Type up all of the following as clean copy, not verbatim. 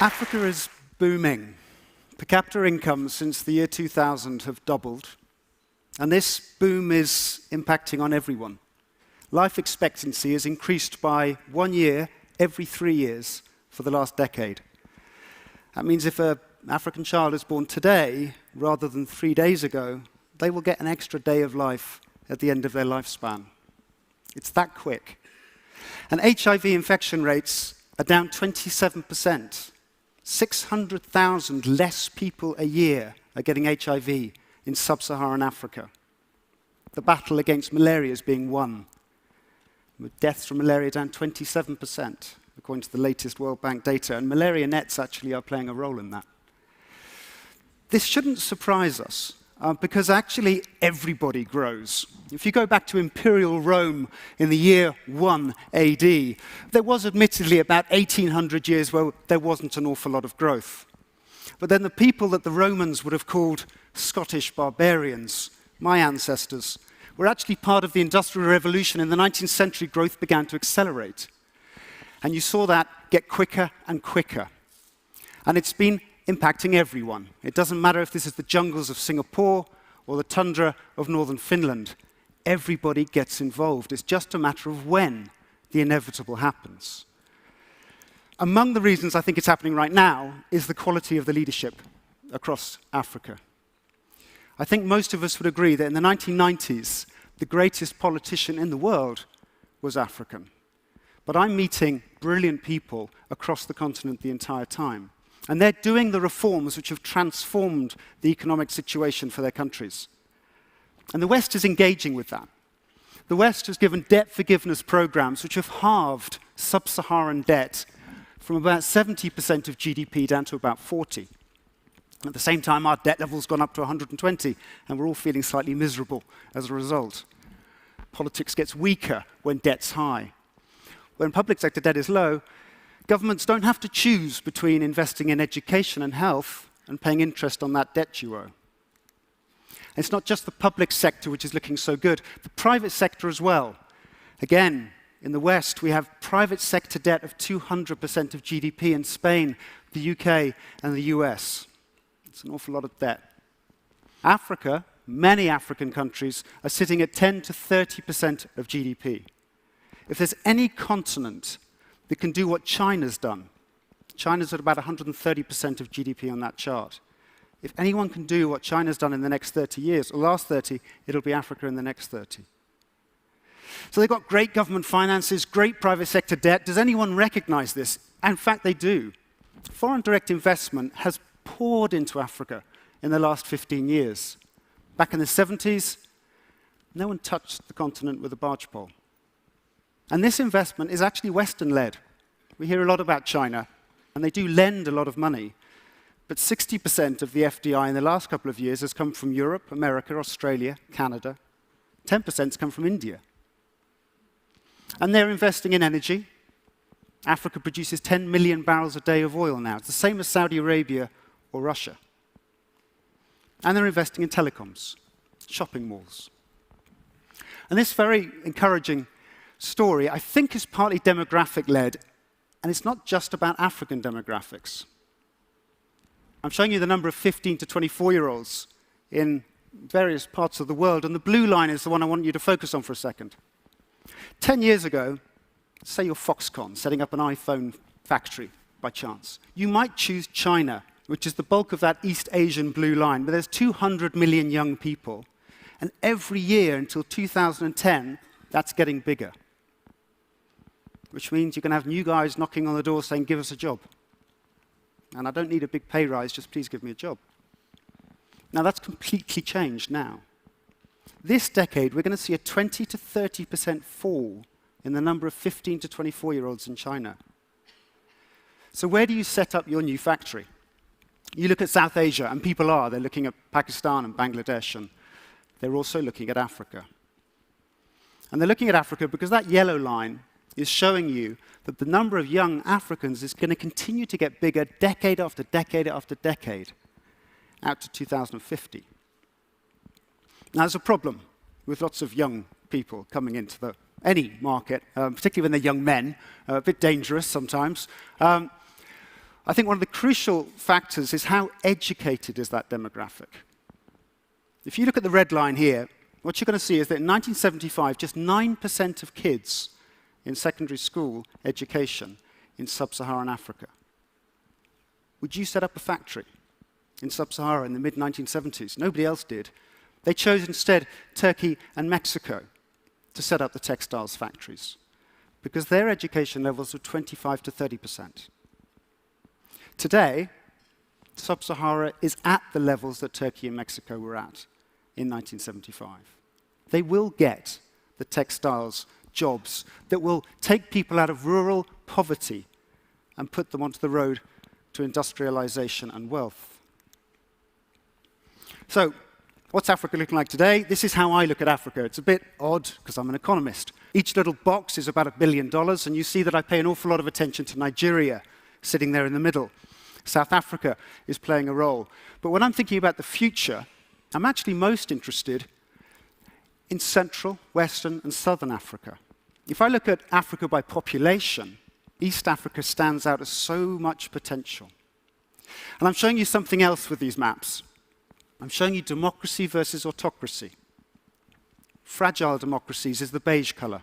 Africa is booming. Per capita incomes since the year 2000 have doubled, and this boom is impacting on everyone. Life expectancy has increased by 1 year every 3 years for the last decade. That means if an African child is born today, rather than 3 days ago, they will get an extra day of life at the end of their lifespan. It's that quick. And HIV infection rates are down 27%. 600,000 less people a year are getting HIV in sub-Saharan Africa. The battle against malaria is being won, with deaths from malaria down 27%, according to the latest World Bank data, and malaria nets actually are playing a role in that. This shouldn't surprise us, because actually everybody grows. If you go back to Imperial Rome in the year 1 AD, there was admittedly about 1,800 years where there wasn't an awful lot of growth. But then the people that the Romans would have called Scottish barbarians, my ancestors, were actually part of the Industrial Revolution. In the 19th century, growth began to accelerate. And you saw that get quicker and quicker. And it's been impacting everyone. It doesn't matter if this is the jungles of Singapore or the tundra of northern Finland. Everybody gets involved. It's just a matter of when the inevitable happens. Among the reasons I think it's happening right now is the quality of the leadership across Africa. I think most of us would agree that in the 1990s, the greatest politician in the world was African. But I'm meeting brilliant people across the continent the entire time. And they're doing the reforms which have transformed the economic situation for their countries. And the West is engaging with that. The West has given debt forgiveness programs which have halved sub-Saharan debt from about 70% of GDP down to about 40%. At the same time, our debt level's gone up to 120, and we're all feeling slightly miserable as a result. Politics gets weaker when debt's high. When public sector debt is low, governments don't have to choose between investing in education and health and paying interest on that debt you owe. It's not just the public sector which is looking so good, the private sector as well. Again, in the West, we have private sector debt of 200% of GDP in Spain, the UK, and the US. It's an awful lot of debt. Africa, many African countries, are sitting at 10 to 30% of GDP. If there's any continent that can do what China's done, China's at about 130% of GDP on that chart. If anyone can do what China's done in the next 30 years, or last 30, it'll be Africa in the next 30. So they've got great government finances, great private sector debt. Does anyone recognize this? In fact, they do. Foreign direct investment has poured into Africa in the last 15 years. Back in the 70s, no one touched the continent with a barge pole. And this investment is actually Western-led. We hear a lot about China, and they do lend a lot of money. But 60% of the FDI in the last couple of years has come from Europe, America, Australia, Canada. 10% has come from India. And they're investing in energy. Africa produces 10 million barrels a day of oil now. It's the same as Saudi Arabia or Russia. And they're investing in telecoms, shopping malls. And this very encouraging story, I think, is partly demographic-led, and it's not just about African demographics. I'm showing you the number of 15 to 24-year-olds in various parts of the world, and the blue line is the one I want you to focus on for a second. 10 years ago, say you're Foxconn, setting up an iPhone factory by chance. You might choose China, which is the bulk of that East Asian blue line, but there's 200 million young people, and every year until 2010, that's getting bigger. Which means you're going to have new guys knocking on the door saying, give us a job. And I don't need a big pay rise, just please give me a job. Now, that's completely changed now. This decade, we're going to see a 20 to 30% fall in the number of 15 to 24-year-olds in China. So where do you set up your new factory? You look at South Asia, and people are. They're looking at Pakistan and Bangladesh, and they're also looking at Africa. And they're looking at Africa because that yellow line is showing you that the number of young Africans is going to continue to get bigger decade after decade after decade, out to 2050. Now, there's a problem with lots of young people coming into any market, particularly when they're young men, a bit dangerous sometimes. A I think one of the crucial factors is how educated is that demographic. If you look at the red line here, what you're going to see is that in 1975, just 9% of kids in secondary school education in sub-Saharan Africa. Would you set up a factory in sub-Sahara in the mid-1970s? Nobody else did. They chose instead Turkey and Mexico to set up the textiles factories because their education levels were 25 to 30%. Today, sub-Sahara is at the levels that Turkey and Mexico were at in 1975. They will get the textiles jobs that will take people out of rural poverty and put them onto the road to industrialization and wealth. So, what's Africa looking like today? This is how I look at Africa. It's a bit odd because I'm an economist. Each little box is about $1 billion, and you see that I pay an awful lot of attention to Nigeria, sitting there in the middle. South Africa is playing a role. But when I'm thinking about the future, I'm actually most interested in Central, Western, and Southern Africa. If I look at Africa by population, East Africa stands out as so much potential. And I'm showing you something else with these maps. I'm showing you democracy versus autocracy. Fragile democracies is the beige color.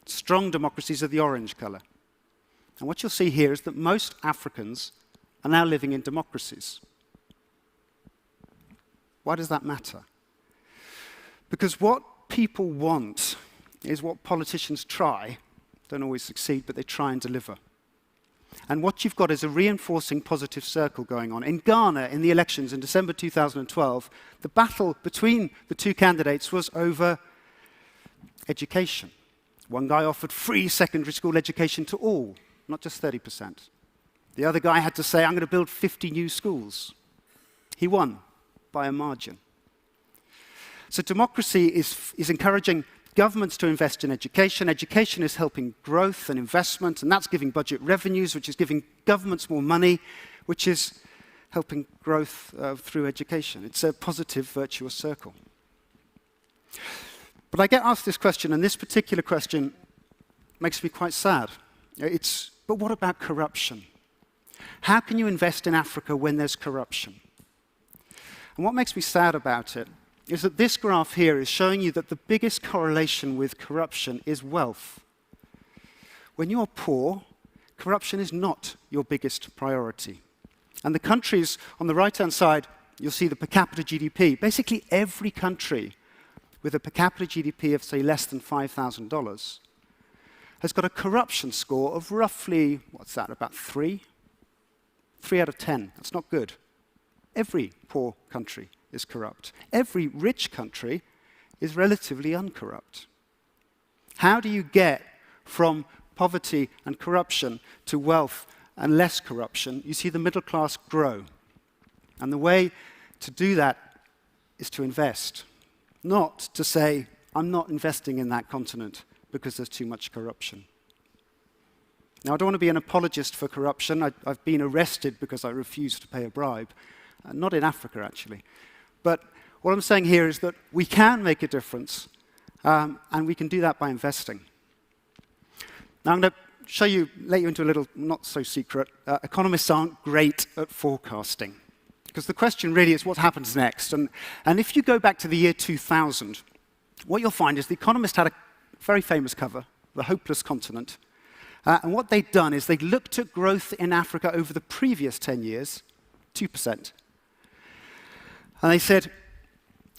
Strong democracies are the orange color. And what you'll see here is that most Africans are now living in democracies. Why does that matter? Because what people want is what politicians try, don't always succeed, but they try and deliver. And what you've got is a reinforcing positive circle going on. In Ghana, in the elections in December 2012, the battle between the two candidates was over education. One guy offered free secondary school education to all, not just 30%. The other guy had to say, I'm going to build 50 new schools. He won by a margin. So democracy is encouraging governments to invest in education. Education is helping growth and investment, and that's giving budget revenues, which is giving governments more money, which is helping growth through education. It's a positive, virtuous circle. But I get asked this question, and this particular question makes me quite sad. But what about corruption? How can you invest in Africa when there's corruption? And what makes me sad about it is that this graph here is showing you that the biggest correlation with corruption is wealth. When you're poor, corruption is not your biggest priority. And the countries on the right-hand side, you'll see the per capita GDP. Basically, every country with a per capita GDP of, say, less than $5,000 has got a corruption score of roughly, what's that, about 3? 3 out of 10. That's not good. Every poor country is corrupt. Every rich country is relatively uncorrupt. How do you get from poverty and corruption to wealth and less corruption? You see the middle class grow. And the way to do that is to invest. Not to say, I'm not investing in that continent because there's too much corruption. Now, I don't want to be an apologist for corruption. I've been arrested because I refused to pay a bribe. Not in Africa, actually. But what I'm saying here is that we can make a difference, and we can do that by investing. Now, I'm going to let you into a little not-so-secret. Economists aren't great at forecasting, because the question really is what happens next. And if you go back to the year 2000, what you'll find is The Economist had a very famous cover, The Hopeless Continent. And what they'd done is they'd looked at growth in Africa over the previous 10 years, 2%. And they said,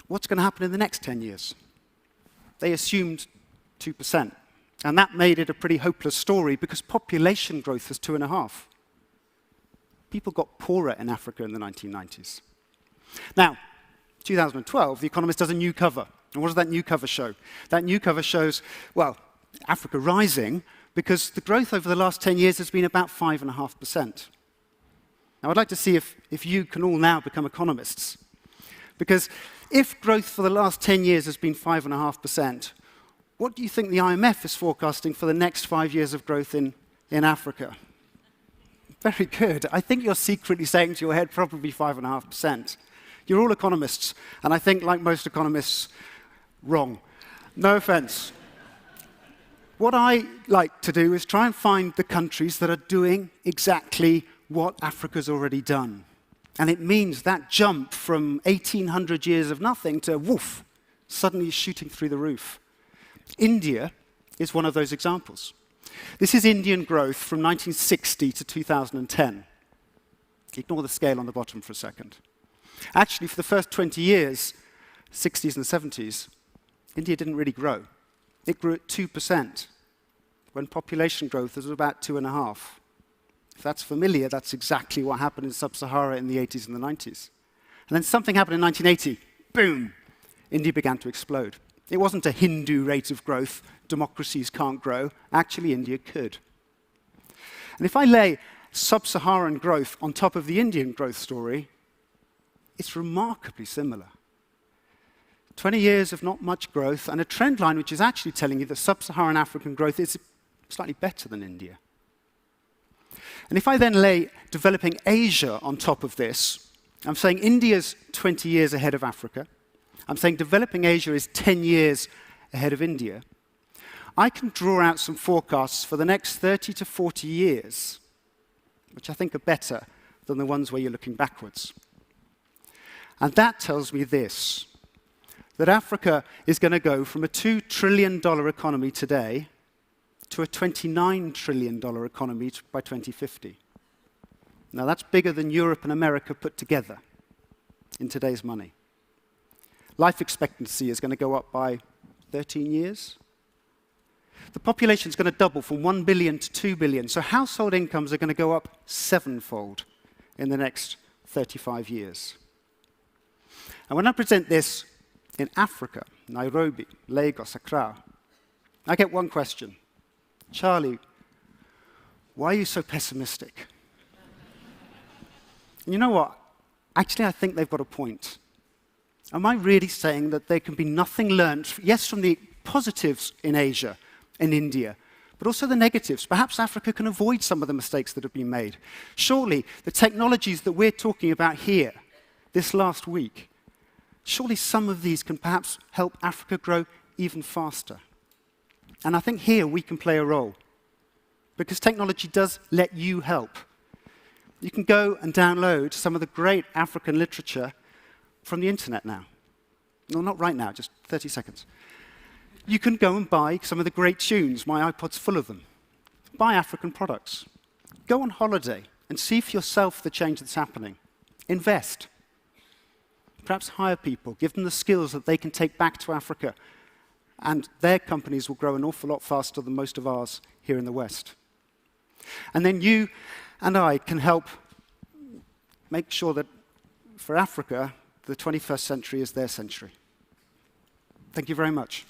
what's going to happen in the next 10 years? They assumed 2%. And that made it a pretty hopeless story because population growth was 2.5. People got poorer in Africa in the 1990s. Now, 2012, The Economist does a new cover. And what does that new cover show? That new cover shows, well, Africa rising because the growth over the last 10 years has been about 5.5%. Now, I'd like to see if you can all now become economists. Because if growth for the last 10 years has been 5.5%, what do you think the IMF is forecasting for the next 5 years of growth in Africa? Very good. I think you're secretly saying to your head probably 5.5%. You're all economists, and I think, like most economists, wrong. No offense. What I like to do is try and find the countries that are doing exactly what Africa's already done. And it means that jump from 1,800 years of nothing to, woof, suddenly shooting through the roof. India is one of those examples. This is Indian growth from 1960 to 2010. Ignore the scale on the bottom for a second. Actually, for the first 20 years, 60s and 70s, India didn't really grow. It grew at 2%, when population growth was about 2.5%. If that's familiar, that's exactly what happened in Sub-Sahara in the 80s and the 90s. And then something happened in 1980. Boom! India began to explode. It wasn't a Hindu rate of growth. Democracies can't grow. Actually, India could. And if I lay Sub-Saharan growth on top of the Indian growth story, it's remarkably similar. 20 years of not much growth, and a trend line which is actually telling you that Sub-Saharan African growth is slightly better than India. And if I then lay developing Asia on top of this, I'm saying India's 20 years ahead of Africa. I'm saying developing Asia is 10 years ahead of India. I can draw out some forecasts for the next 30 to 40 years, which I think are better than the ones where you're looking backwards. And that tells me this, that Africa is going to go from a $2 trillion economy today to a $29 trillion economy by 2050. Now, that's bigger than Europe and America put together in today's money. Life expectancy is going to go up by 13 years. The population is going to double from 1 billion to 2 billion, so household incomes are going to go up 7-fold in the next 35 years. And when I present this in Africa, Nairobi, Lagos, Accra, I get one question. Charlie, why are you so pessimistic? And you know what? Actually, I think they've got a point. Am I really saying that there can be nothing learned, yes, from the positives in Asia, in India, but also the negatives? Perhaps Africa can avoid some of the mistakes that have been made. Surely the technologies that we're talking about here this last week, surely some of these can perhaps help Africa grow even faster. And I think here we can play a role, because technology does let you help. You can go and download some of the great African literature from the internet now. No, not right now, just 30 seconds. You can go and buy some of the great tunes. My iPod's full of them. Buy African products. Go on holiday and see for yourself the change that's happening. Invest. Perhaps hire people, give them the skills that they can take back to Africa, and their companies will grow an awful lot faster than most of ours here in the West. And then you and I can help make sure that for Africa, the 21st century is their century. Thank you very much.